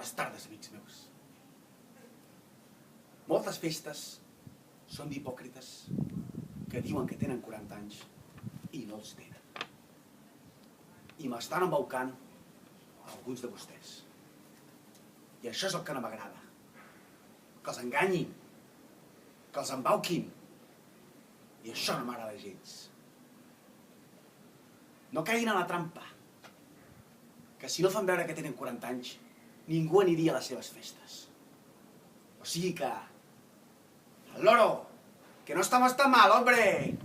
Bones tardes, amics meus. Moltes festes són d'hipòcrites que diuen que tenen 40 anys i no els tenen. I m'estan embaucant alguns de vostès. I això és el que no m'agrada. Que els enganyin, que els embauquin. I això no m'agrada gens. No caiguin a la trampa. Que si no fan veure que tenen 40 anys, ningú aniria a les seves festes. O sigui que... ¡Al loro! ¡Que no estamos tan mal, hombre!